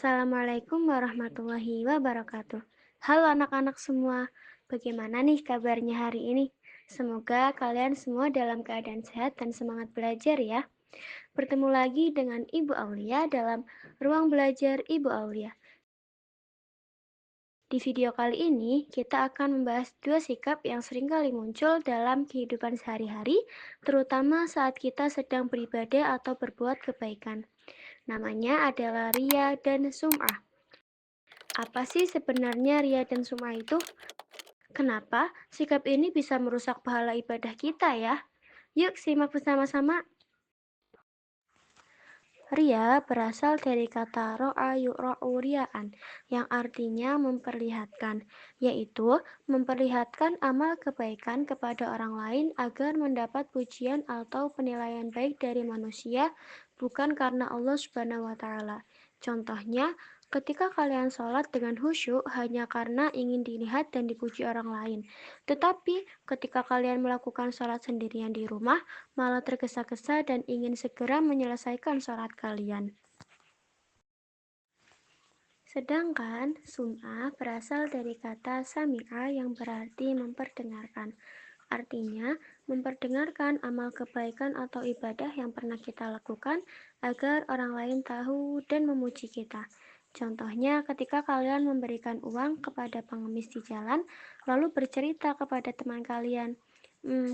Assalamualaikum warahmatullahi wabarakatuh. Halo anak-anak semua, bagaimana nih kabarnya hari ini? Semoga kalian semua dalam keadaan sehat dan semangat belajar ya. Bertemu lagi dengan Ibu Aulia dalam ruang belajar Ibu Aulia. Di video kali ini, kita akan membahas dua sikap yang seringkali muncul dalam kehidupan sehari-hari, terutama saat kita sedang beribadah atau berbuat kebaikan. Namanya adalah ria dan sum'ah. Apa sih sebenarnya ria dan sum'ah itu? Kenapa sikap ini bisa merusak pahala ibadah kita ya? Yuk simak bersama-sama. Ria berasal dari kata ro'a yu'ra'u ria'an, yang artinya memperlihatkan, yaitu memperlihatkan amal kebaikan kepada orang lain agar mendapat pujian atau penilaian baik dari manusia, bukan karena Allah Subhanahu wa Ta'ala. Contohnya, ketika kalian sholat dengan khusyuk hanya karena ingin dilihat dan dipuji orang lain. Tetapi, ketika kalian melakukan sholat sendirian di rumah, malah tergesa-gesa dan ingin segera menyelesaikan sholat kalian. Sedangkan sum'ah berasal dari kata sami'a yang berarti memperdengarkan. Artinya, memperdengarkan amal kebaikan atau ibadah yang pernah kita lakukan agar orang lain tahu dan memuji kita. Contohnya, ketika kalian memberikan uang kepada pengemis di jalan, lalu bercerita kepada teman kalian,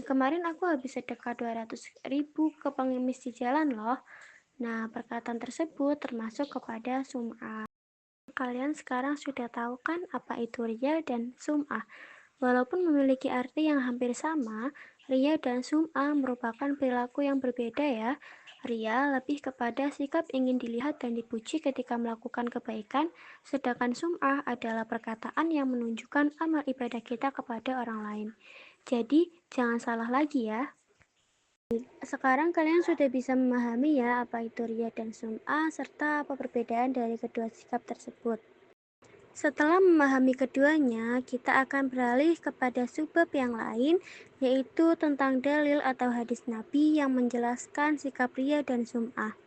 kemarin aku habis sedekah 200.000 ke pengemis di jalan loh. Nah, perkataan tersebut termasuk kepada sum'ah. Kalian sekarang sudah tahu kan apa itu ria dan sum'ah. Walaupun memiliki arti yang hampir sama, ria dan sum'ah merupakan perilaku yang berbeda ya. Ria lebih kepada sikap ingin dilihat dan dipuji ketika melakukan kebaikan, sedangkan sum'ah adalah perkataan yang menunjukkan amal ibadah kita kepada orang lain. Jadi, jangan salah lagi ya. Sekarang kalian sudah bisa memahami ya apa itu ria dan sum'ah serta apa perbedaan dari kedua sikap tersebut. Setelah memahami keduanya, kita akan beralih kepada subbab yang lain, yaitu tentang dalil atau hadis Nabi yang menjelaskan sikap ria dan sum'ah.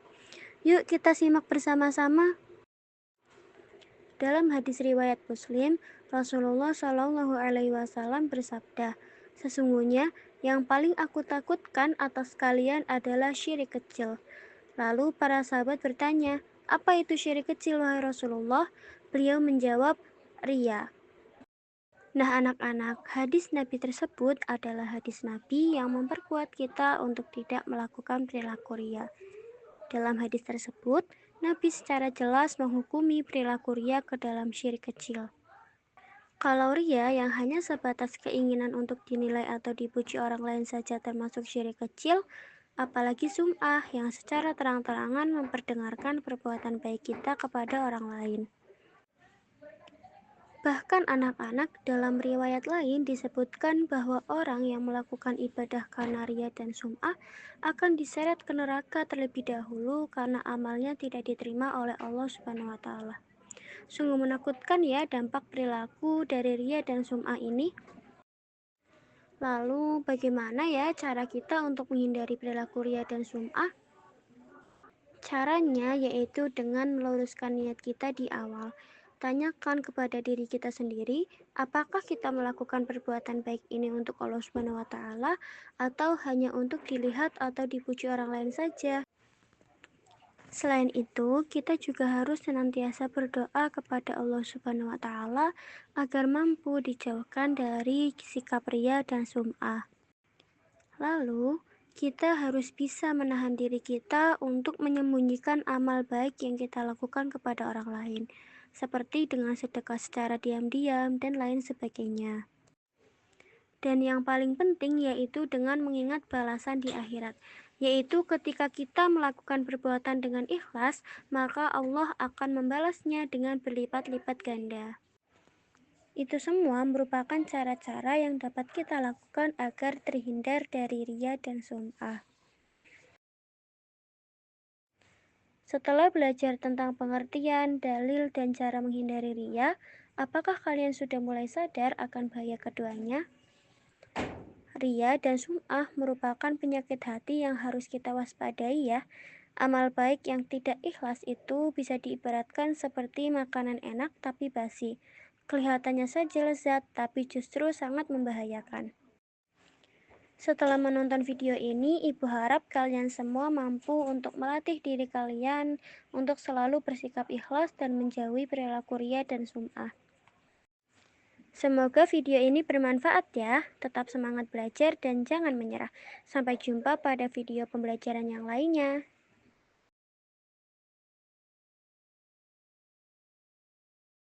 Yuk kita simak bersama-sama. Dalam hadis riwayat Muslim, Rasulullah Shallallahu Alaihi Wasallam bersabda, sesungguhnya yang paling aku takutkan atas kalian adalah syirik kecil. Lalu para sahabat bertanya, apa itu syirik kecil wahai Rasulullah? Beliau menjawab, ria. Nah anak-anak, hadis Nabi tersebut adalah hadis Nabi yang memperkuat kita untuk tidak melakukan perilaku ria. Dalam hadis tersebut, Nabi secara jelas menghukumi perilaku ria ke dalam syirik kecil. Kalau ria yang hanya sebatas keinginan untuk dinilai atau dipuji orang lain saja termasuk syirik kecil, apalagi sum'ah yang secara terang-terangan memperdengarkan perbuatan baik kita kepada orang lain. Bahkan anak-anak dalam riwayat lain disebutkan bahwa orang yang melakukan ibadah karena ria dan sum'ah akan diseret ke neraka terlebih dahulu karena amalnya tidak diterima oleh Allah Subhanahu wa Ta'ala. Sungguh menakutkan ya dampak perilaku dari ria dan sum'ah ini. Lalu bagaimana ya cara kita untuk menghindari perilaku ria dan sum'ah? Caranya yaitu dengan meluruskan niat kita di awal. Tanyakan kepada diri kita sendiri, apakah kita melakukan perbuatan baik ini untuk Allah Subhanahu wa Ta'ala atau hanya untuk dilihat atau dipuji orang lain saja. Selain itu, kita juga harus senantiasa berdoa kepada Allah Subhanahu wa Ta'ala agar mampu dijauhkan dari sikap ria dan sum'ah. Lalu, kita harus bisa menahan diri kita untuk menyembunyikan amal baik yang kita lakukan kepada orang lain, seperti dengan sedekah secara diam-diam dan lain sebagainya. Dan yang paling penting yaitu dengan mengingat balasan di akhirat, yaitu ketika kita melakukan perbuatan dengan ikhlas, maka Allah akan membalasnya dengan berlipat-lipat ganda. Itu semua merupakan cara-cara yang dapat kita lakukan agar terhindar dari ria dan sum'ah. Setelah belajar tentang pengertian, dalil, dan cara menghindari ria, apakah kalian sudah mulai sadar akan bahaya keduanya? Ria dan sum'ah merupakan penyakit hati yang harus kita waspadai ya. Amal baik yang tidak ikhlas itu bisa diibaratkan seperti makanan enak tapi basi. Kelihatannya saja lezat, tapi justru sangat membahayakan. Setelah menonton video ini, Ibu harap kalian semua mampu untuk melatih diri kalian untuk selalu bersikap ikhlas dan menjauhi perilaku ria dan sum'ah. Semoga video ini bermanfaat ya. Tetap semangat belajar dan jangan menyerah. Sampai jumpa pada video pembelajaran yang lainnya.